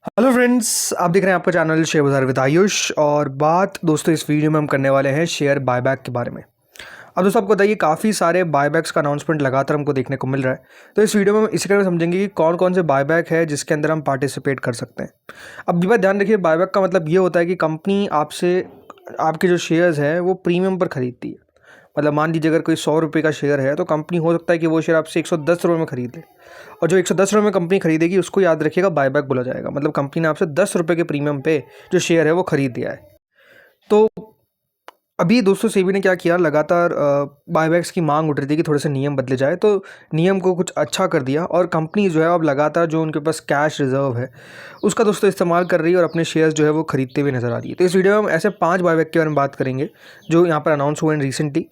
Hello friends, आप देख रहे हैं आपका चैनल शेयर बाजार विद आयुष। और बात दोस्तों इस वीडियो में हम करने वाले हैं शेयर बायबैक के बारे में। अब दोस्तों आपको बताइए, काफ़ी सारे बायबैक्स का अनाउंसमेंट लगातार हमको देखने को मिल रहा है। तो इस वीडियो में हम इसी तरह समझेंगे कि कौन कौन से बायबैक है जिसके अंदर हम पार्टिसिपेट कर सकते हैं। अब ये बात ध्यान रखिए, बायबैक का मतलब ये होता है कि कंपनी आपसे आपके जो शेयर्स हैं वो प्रीमियम पर खरीदती है। मतलब मान लीजिए अगर कोई 100 रुपये का शेयर है तो कंपनी हो सकता है कि वो शेयर आपसे 110 रुपये में खरीद ले, और जो 110 रुपये में कंपनी खरीदेगी उसको याद रखिएगा बायबैक बोला जाएगा। मतलब कंपनी ने आपसे 10 रुपये के प्रीमियम पे जो शेयर है वो खरीद दिया है। तो अभी दोस्तों सेबी ने क्या किया, लगातार बायबैक्स की मांग उठ रही थी कि थोड़े से नियम बदले जाए, तो नियम को कुछ अच्छा कर दिया और कंपनी जो है अब लगातार जो उनके पास कैश रिजर्व है उसका दोस्तों इस्तेमाल कर रही है और अपने शेयर्स जो है वो खरीदते हुए नजर आ रही है। तो इस वीडियो में हम ऐसे 5 बायबैक के बारे में बात करेंगे जो यहाँ पर अनाउंस हुए हैं रिसेंटली,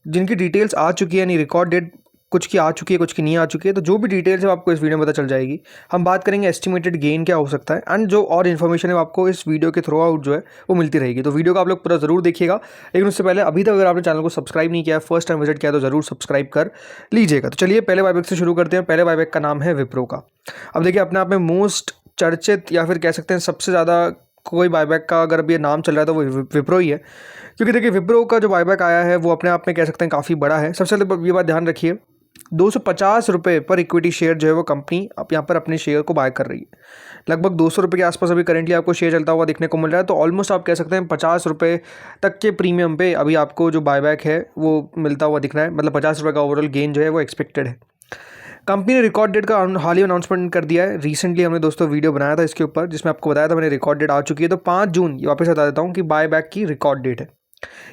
जिनकी डिटेल्स आ चुकी है, यानी रिकॉर्ड डेट कुछ की आ चुकी है, कुछ की नहीं आ चुकी है। तो जो भी डिटेल्स है वो आपको इस वीडियो में पता चल जाएगी। हम बात करेंगे एस्टिमेटेड गेन क्या हो सकता है, एंड जो और इन्फॉर्मेशन है वो आपको इस वीडियो के थ्रू आउट जो है वो मिलती रहेगी। तो वीडियो को आप लोग पूरा जरूर देखिएगा। लेकिन उससे पहले अभी तक अगर आपने चैनल को सब्सक्राइब नहीं किया है, फर्स्ट टाइम विजिट किया तो जरूर सब्सक्राइब कर लीजिएगा। तो चलिए पहले बायबैक से शुरू करते हैं। पहले बायबैक का नाम है विप्रो का। अब देखिए, अपने आप में मोस्ट चर्चित या फिर कह सकते हैं सबसे ज़्यादा कोई बायबैक का अगर अभी ये नाम चल रहा है तो वो विप्रो ही है। क्योंकि देखिए, विप्रो का जो बायबैक आया है वो अपने आप में कह सकते हैं काफ़ी बड़ा है। सबसे पहले ये बात ध्यान रखिए, 250 रुपये पर इक्विटी शेयर जो है वो कंपनी अब यहाँ पर अपने शेयर को बाय कर रही है। लगभग 200 रुपये के आसपास अभी करेंटली आपको शेयर चलता हुआ देखने को मिल रहा है। तो ऑलमोस्ट आप कह सकते हैं 50 रुपये तक के प्रीमियम पे अभी आपको जो बायबैक है वो मिलता हुआ दिख रहा है। मतलब 50 रुपये का ओवरऑल गेन जो है वो एक्सपेक्टेड है। कंपनी ने रिकॉर्ड डेट का हाल ही अनाउंसमेंट कर दिया है। रिसेंटली हमने दोस्तों वीडियो बनाया था इसके ऊपर, जिसमें आपको बताया था मैंने रिकॉर्ड डेट आ चुकी है। तो 5 जून, ये वापस बता देता हूँ कि बायबैक की रिकॉर्ड डेट है।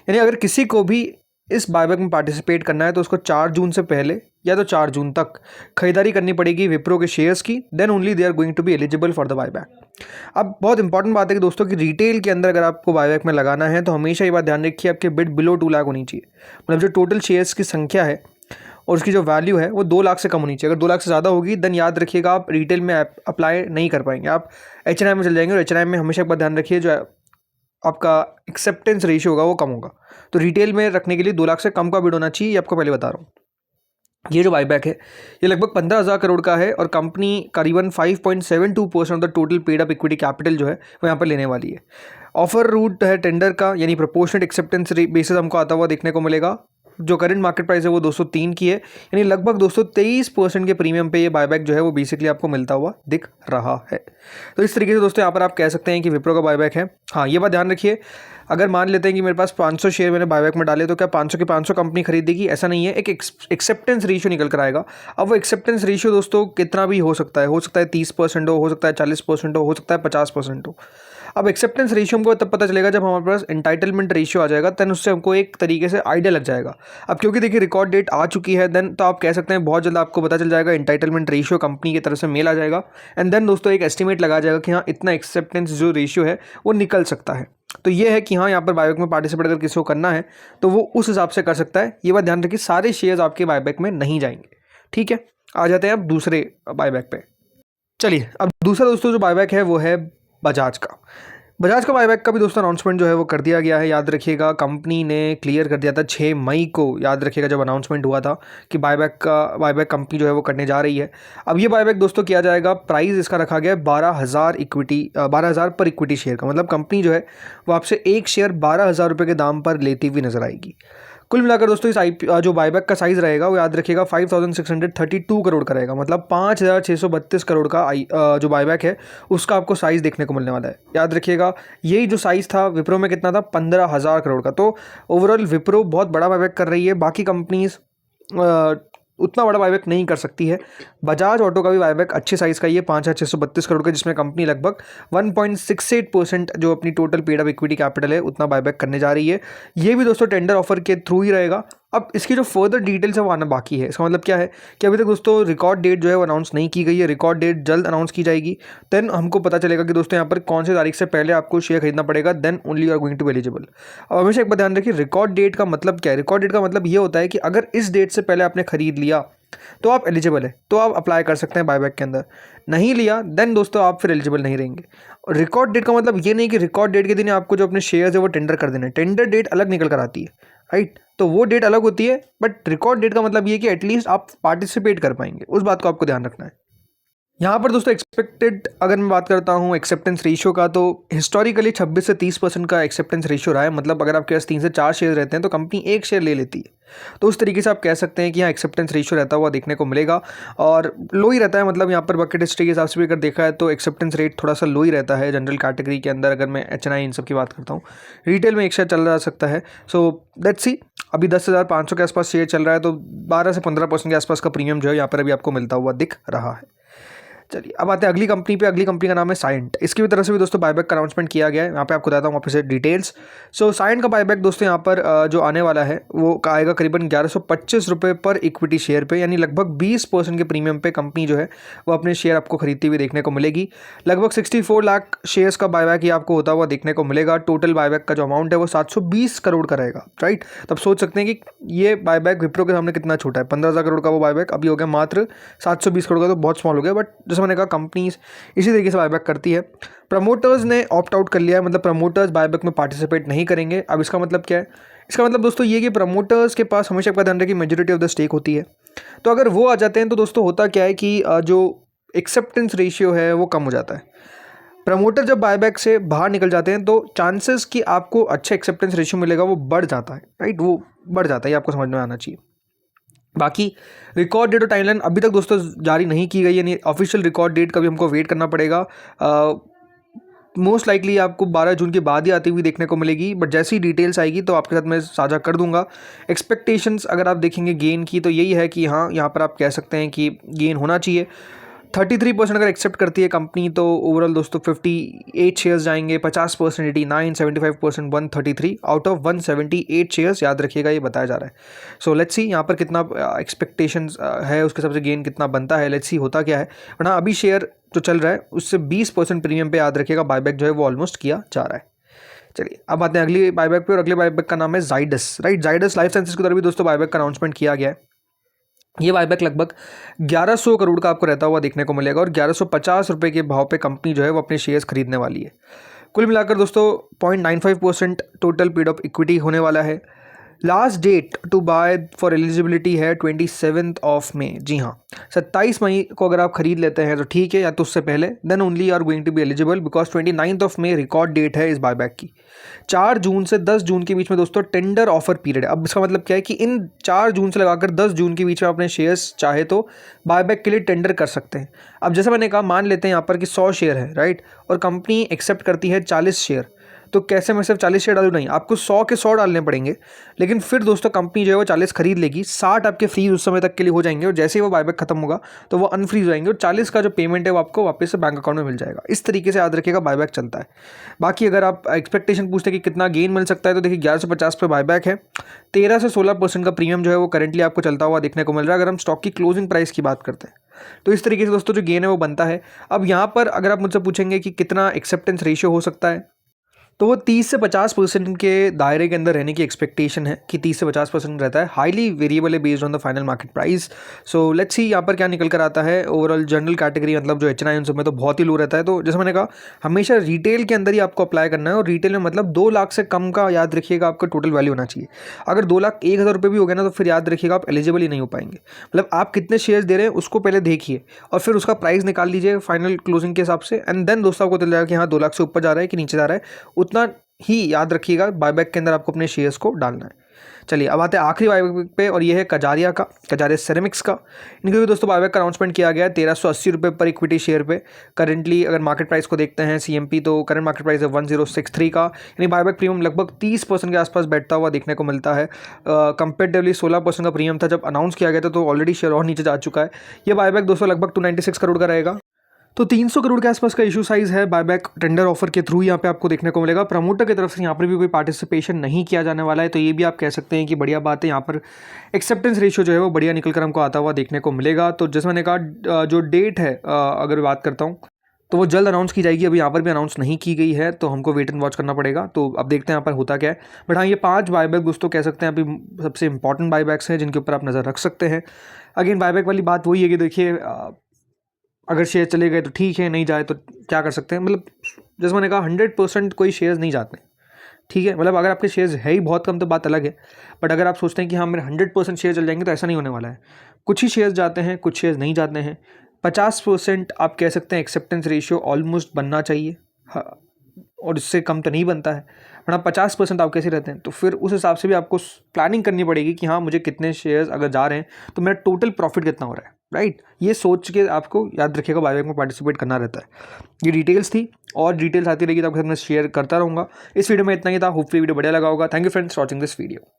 यानी अगर किसी को भी इस बायबैक में पार्टिसिपेट करना है तो उसको 4 जून से पहले या तो 4 जून तक खरीदारी करनी पड़ेगी विप्रो के शेयर्स की। Then only they are going to be eligible for the buyback. अब बहुत इंपॉर्टेंट बात है कि दोस्तों की रिटेल के अंदर अगर आपको बायबैक में लगाना है तो हमेशा ये बात ध्यान रखिए, आपके बिड बिलो 2 लाख होनी चाहिए। मतलब जो टोटल शेयर्स की संख्या है और उसकी जो वैल्यू है वो 2 लाख से कम होनी चाहिए। अगर 2 लाख से ज़्यादा होगी देन याद रखिएगा आप रिटेल में अप्लाई नहीं कर पाएंगे, आप एच में चल जाएंगे। और एच में हमेशा एक बात ध्यान रखिए, जो आपका एक्सेप्टेंस रेशियो होगा वो कम होगा। तो रिटेल में रखने के लिए 2 लाख से कम का बिड होना चाहिए, ये आपको पहले बता रहा हूँ। ये जो बायबैक है ये लगभग 15,000 करोड़ का है और कंपनी करीबन 5.72% of the total paid up equity capital जो है वो यहाँ पर लेने वाली है। ऑफर रूट है टेंडर का, यानी प्रोपोर्शनेट एक्सेप्टेंस बेसिस हमको आता हुआ देखने को मिलेगा। जो करंट मार्केट प्राइस है वो 203 की है, यानी लगभग 223% के प्रीमियम पे ये बायबैक जो है वो बेसिकली आपको मिलता हुआ दिख रहा है। तो इस तरीके से दोस्तों यहाँ पर आप कह सकते हैं कि विप्रो का बायबैक है। हाँ, ये बात ध्यान रखिए, अगर मान लेते हैं कि मेरे पास 500 शेयर मैंने बायबैक में डाले तो क्या 500 के 500 कंपनी खरीदेगी? ऐसा नहीं है, एक एक्सेप्टेंस रेशियो निकल कर आएगा। अब वो एक्सेप्टेंस रेशियो दोस्तों कितना भी हो सकता है 30% हो सकता है 40% हो सकता है 50% हो। अब एक्सेप्टेंस रेशियो हमको तब पता चलेगा जब हमारे पास एंटाइटलमेंट रेशियो आ जाएगा, देन उससे हमको एक तरीके से आइडिया लग जाएगा। अब क्योंकि देखिए रिकॉर्ड डेट आ चुकी है, देन तो आप कह सकते हैं बहुत जल्द आपको पता चल जाएगा, एंटाइटलमेंट रेशियो कंपनी की तरफ से मेल आ जाएगा, एंड देन दोस्तों एक एस्टिमेट लगा जाएगा कि हाँ इतना एक्सेप्टेंस जो रेशियो है वो निकल सकता है। तो ये है कि हाँ यहाँ पर बायबैक में पार्टिसिपेट अगर किसी को करना है तो वो उस हिसाब से कर सकता है। ये बात ध्यान रखिए, सारे शेयर्स आपके बायबैक में नहीं जाएंगे। ठीक है, आ जाते हैं अब दूसरे बायबैक पे। चलिए, अब दूसरा दोस्तों जो बायबैक है वो है बजाज का। बजाज का बायबैक का भी दोस्तों अनाउंसमेंट जो है वो कर दिया गया है। याद रखिएगा कंपनी ने क्लियर कर दिया था 6 मई को, याद रखिएगा जब अनाउंसमेंट हुआ था कि बायबैक कंपनी जो है वो करने जा रही है। अब ये बायबैक दोस्तों किया जाएगा, प्राइस इसका रखा गया है 12,000 पर इक्विटी शेयर का। मतलब कंपनी जो है वो आपसे एक शेयर 12,000 रुपये के दाम पर लेती हुई नजर आएगी। कुल मिलाकर दोस्तों इस जो बायबैक का साइज़ रहेगा वो याद रखिएगा 5,632 करोड़ का रहेगा। मतलब 5,632 करोड़ का जो बायबैक है उसका आपको साइज़ देखने को मिलने वाला है। याद रखिएगा यही जो साइज़ था विप्रो में कितना था, 15,000 करोड़ का। तो ओवरऑल विप्रो बहुत बड़ा बायबैक कर रही है, बाकी कंपनीज उतना बड़ा बायबैक नहीं कर सकती है। बजाज ऑटो का भी बायबैक अच्छे साइज़ का ही है, 5,632 करोड़ का, जिसमें कंपनी लगभग 1.68% जो अपनी total paid up equity capital है उतना बायबैक करने जा रही है। ये भी दोस्तों टेंडर ऑफर के थ्रू ही रहेगा। अब इसकी जो फर्दर डिटेल्स है वो आना बाकी है। इसका मतलब क्या है कि अभी तक दोस्तों रिकॉर्ड डेट जो है वो अनाउंस नहीं की गई है। रिकॉर्ड डेट जल्द अनाउंस की जाएगी, देन हमको पता चलेगा कि दोस्तों यहाँ पर कौन सी तारीख से पहले आपको शेयर खरीदना पड़ेगा, then only you are going to be eligible. अब हमेशा एक बात ध्यान रखिए, रिकॉर्ड डेट का मतलब क्या है? रिकॉर्ड डेट का मतलब ये होता है कि अगर इस डेट से पहले आपने खरीद लिया तो आप एलिजिबल है, तो आप अप्लाई कर सकते हैं बायबैक के अंदर। नहीं लिया देन दोस्तों आप फिर एलिजिबल नहीं रहेंगे। और रिकॉर्ड डेट का मतलब ये नहीं कि रिकॉर्ड डेट के दिन आपको जो अपने शेयर्स है वो टेंडर कर देने, टेंडर डेट अलग निकल कर आती है, राइट? तो वो डेट अलग होती है, बट रिकॉर्ड डेट का मतलब ये कि एटलीस्ट आप पार्टिसिपेट कर पाएंगे, उस बात को आपको ध्यान रखना है। यहाँ पर दोस्तों एक्सपेक्टेड अगर मैं बात करता हूँ एक्सेप्टेंस रेशियो का, तो हिस्टोरिकली 26 से 30% का एक्सेप्टेंस रेशियो रहा है। मतलब अगर आपके पास 3 से 4 शेयर रहते हैं तो कंपनी एक शेयर ले लेती है। तो उस तरीके से आप कह सकते हैं कि यहाँ एक्सेप्टेंस रेशियो रहता हुआ देखने को मिलेगा और लो ही रहता है। मतलब यहाँ पर बकेट हिस्ट्री के हिसाब से भी अगर देखा है तो एक्सेप्टेंस रेट थोड़ा सा लो ही रहता है जनरल कैटेगरी के अंदर। अगर मैं HNI इन सब की बात करता हूँ, रिटेल में एक शेयर चल जा सकता है। सो लेट्स सी, अभी 10,500 के आसपास शेयर चल रहा है, तो 12 से 15% के आसपास का प्रीमियम जो है यहाँ पर अभी आपको मिलता हुआ दिख रहा है। चलिए अब आते हैं अगली कंपनी पे। अगली कंपनी का नाम है साइंट। इसकी भी तरफ से भी दोस्तों बायबैक का अनाउंसमेंट किया गया है। यहाँ पे आपको बताता हूँ वापस से डिटेल्स। सो साइंट का बायबैक दोस्तों यहाँ पर जो आने वाला है वो आएगा करीबन 1125 रुपये पर इक्विटी शेयर पे, यानी लगभग 20% के प्रीमियम पे कंपनी जो है वो अपने शेयर आपको खरीदती हुई देखने को मिलेगी। लगभग 64 लाख शेयर्स का बायबैक ही आपको होता हुआ देखने को मिलेगा। टोटल बायबैक का जो अमाउंट है वो 720 करोड़ का रहेगा, राइट। तब सोच सकते हैं कि ये बायबैक विप्रो के सामने कितना छोटा है। 15,000 करोड़ का वो बायबैक अभी हो गया मात्र 720 करोड़ का, तो बहुत स्मॉल हो गया। बट जैसे मैंने कहा कंपनी इसी तरीके से बायबैक करती है। प्रमोटर्स ने ऑप्ट आउट कर लिया है, मतलब प्रमोटर्स बायबैक में पार्टिसिपेट नहीं करेंगे। अब इसका मतलब क्या है? इसका मतलब दोस्तों ये कि प्रमोटर्स के पास हमेशा आपका ध्यान रहे कि मेजॉरिटी ऑफ द स्टेक होती है। तो अगर वो आ जाते हैं तो दोस्तों होता क्या है कि जो एक्सेप्टेंस रेशियो है वो कम हो जाता है। प्रमोटर जब बायबैक से बाहर निकल जाते हैं तो चांसेस कि आपको अच्छा एक्सेप्टेंस रेशियो मिलेगा वो बढ़ जाता है, राइट। वो बढ़ जाता है, ये आपको समझ में आना चाहिए। बाकी रिकॉर्ड डेट और टाइमलाइन अभी तक दोस्तों जारी नहीं की गई, यानी ऑफिशियल रिकॉर्ड डेट का भी हमको वेट करना पड़ेगा। मोस्ट लाइकली आपको 12 जून के बाद ही आती हुई देखने को मिलेगी, बट जैसी डिटेल्स आएगी तो आपके साथ मैं साझा कर दूंगा। एक्सपेक्टेशंस अगर आप देखेंगे गेन की तो यही है कि हाँ, यहाँ पर आप कह सकते हैं कि गेन होना चाहिए। 33% अगर एक्सेप्ट करती है कंपनी तो ओवरऑल दोस्तों 58 शेयर्स जाएंगे। 50% 89, 75% 133 आउट ऑफ 178 शेयर्स, याद रखिएगा ये बताया जा रहा है। सो लेट्स सी यहाँ पर कितना एक्सपेक्टेशंस है, उसके हिसाब से गेन कितना बनता है। लेट्स सी होता क्या है। वरना अभी शेयर जो चल रहा है उससे 20% प्रीमियम पे, याद रखिएगा, बायबैक जो है वो ऑलमोस्ट किया जा रहा है। चलिए अब आते हैं अगली बायबैक पे, और अगले बायबैक का नाम है Zydus, right. Zydus life sciences की तरफ भी दोस्तों बायबैक का अनाउंसमेंट किया गया है। ये बायबैक लगभग 1100 करोड़ का आपको रहता हुआ देखने को मिलेगा और 1150 रुपये के भाव पे कंपनी जो है वो अपने शेयर्स खरीदने वाली है। कुल मिलाकर दोस्तों 0.95% टोटल पेड ऑफ इक्विटी होने वाला है। Last date to buy for eligibility है 27 मई। जी हाँ, 27 मई को अगर आप खरीद लेते हैं तो ठीक है, या तो उससे पहले then only are going to be eligible, because 29 मई रिकॉर्ड डेट है इस बायबैक की। 4 जून से 10 जून के बीच में दोस्तों टेंडर ऑफर पीरियड है। अब इसका मतलब क्या है कि इन 4 जून से लगाकर 10 जून के बीच में अपने शेयर्स चाहे तो बायबैक के लिए टेंडर कर सकते हैं। अब जैसे मैंने कहा, मान लेते हैं यहाँ पर कि 100 शेयर है, राइट, और कंपनी एक्सेप्ट करती है 40 शेयर। तो कैसे मैं सिर्फ 40 शेयर डालूँ? नहीं, आपको 100 के 100 डालने पड़ेंगे। लेकिन फिर दोस्तों कंपनी जो है वो 40 खरीद लेगी, 60 आपके फ्रीज उस समय तक के लिए हो जाएंगे, और जैसे ही वो बायबैक खत्म होगा तो वो अनफ्रीज हो जाएंगे, और 40 का जो पेमेंट है वो आपको वापस से बैंक अकाउंट में मिल जाएगा। इस तरीके से याद रखिएगा बायबैक चलता है। बाकी अगर आप एक्सपेक्टेशन पूछते हैं कि कितना गेन मिल सकता है, तो देखिए 1150 पे बायबैक है। 13 से 16% का प्रीमियम जो है वो करेंटली आपको चलता हुआ देखने को मिल रहा है, अगर हम स्टॉक की क्लोजिंग प्राइस की बात करते हैं तो। इस तरीके से दोस्तों जो गेन है वो बनता है। अब यहाँ पर अगर आप मुझसे पूछेंगे कि कितना एक्सेप्टेंस रेशियो हो सकता है, तो वो 30 से 50% के दायरे के अंदर रहने की एक्सपेक्टेशन है कि 30 से 50% रहता है। हाईली वेरिएबल है based on the final market price. So let's see यहाँ पर क्या निकल कर आता है। ओवरऑल जनरल कैटेगरी मतलब जो HNI उन सब में तो बहुत ही लो रहता है। तो जैसे मैंने कहा, हमेशा रिटेल के अंदर ही आपको अप्लाई करना है, और रिटेल में मतलब 2 लाख से कम का याद रखिएगा आपका टोटल वैल्यू होना चाहिए। अगर 2,01,000 रुपये भी हो गया ना, तो फिर याद रखिएगा आप एलिजिबल ही नहीं हो पाएंगे। मतलब आप कितने शेयर्स दे रहे हैं उसको पहले देखिए, और फिर उसका प्राइस निकाल लीजिए फाइनल क्लोजिंग के हिसाब से, एंड देन दोस्तों आपको चल जाएगा कि हाँ 2 लाख से ऊपर जा रहा है कि नीचे जा रहा है। उतना ही याद रखिएगा बायबैक के अंदर आपको अपने शेयर्स को डालना है। चलिए अब आते हैं आखिरी बायबैक पे, और ये है कजारिया सेरेमिक्स का। इनके भी दोस्तों बायबैक का अनाउंसमेंट किया गया है 1380 रुपये पर इक्विटी शेयर पे। करेंटली अगर मार्केट प्राइस को देखते हैं CMP, तो करंट मार्केट प्राइस है 1063 का, यानी बायबैक प्रीमियम लगभग 30% के आसपास बैठता हुआ देखने को मिलता है। कंपेरेटिवली 16% का प्रीमियम था जब अनाउंस किया गया था, तो ऑलरेडी शेयर और नीचे जा चुका है। ये बायबैक दोस्तों लगभग 296 करोड़ का रहेगा। तो 300 करोड़ के आसपास का इशू साइज है। बायबैक टेंडर ऑफर के थ्रू यहाँ पे आपको देखने को मिलेगा। प्रमोटर की तरफ से यहाँ पर भी कोई पार्टिसिपेशन नहीं किया जाने वाला है, तो ये भी आप कह सकते हैं कि बढ़िया बात है। यहाँ पर एक्सेप्टेंस रेशियो जो है वो बढ़िया निकल कर हमको आता हुआ देखने को मिलेगा। तो जैसे मैंने कहा, जो डेट है अगर बात करता हूँ तो वो जल्द अनाउंस की जाएगी। अभी यहाँ पर भी अनाउंस नहीं की गई है, तो हमको वेट एंड वॉच करना पड़ेगा। तो अब देखते हैं यहाँ पर होता क्या है। बट हाँ, ये 5 बायबैक दोस्तों कह सकते हैं अभी सबसे इंपॉर्टेंट बायबैक्स हैं जिनके ऊपर आप नज़र रख सकते हैं। अगेन बायबैक वाली बात वही है कि देखिए, अगर शेयर चले गए तो ठीक है, नहीं जाए तो क्या कर सकते हैं। मतलब जैसे मैंने कहा 100% कोई शेयर्स नहीं जाते, ठीक है। मतलब अगर आपके शेयर्स है ही बहुत कम तो बात अलग है, बट अगर आप सोचते हैं कि हाँ मेरे 100% शेयर चल जाएंगे, तो ऐसा नहीं होने वाला है। कुछ ही शेयर्स जाते हैं, कुछ शेयर्स नहीं जाते हैं। 50% आप कह सकते हैं एक्सेप्टेंस रेशियो ऑलमोस्ट बनना चाहिए, हाँ, और इससे कम तो नहीं बनता है, वरना 50% आप कैसे रहते हैं। तो फिर उस हिसाब से भी आपको प्लानिंग करनी पड़ेगी कि हाँ मुझे कितने शेयर्स अगर जा रहे हैं तो मेरा टोटल प्रॉफिट कितना हो रहा है, राइट। ये सोच के आपको याद रखिएगा बायबैक में पार्टिसिपेट करना रहता है। ये डिटेल्स थी, और डिटेल्स आती रहेगी तो आपके साथ मैं शेयर करता रहूँगा। इस वीडियो में इतना ही था, होपफुली वीडियो बढ़िया लगा होगा। Thank you friends for watching this video.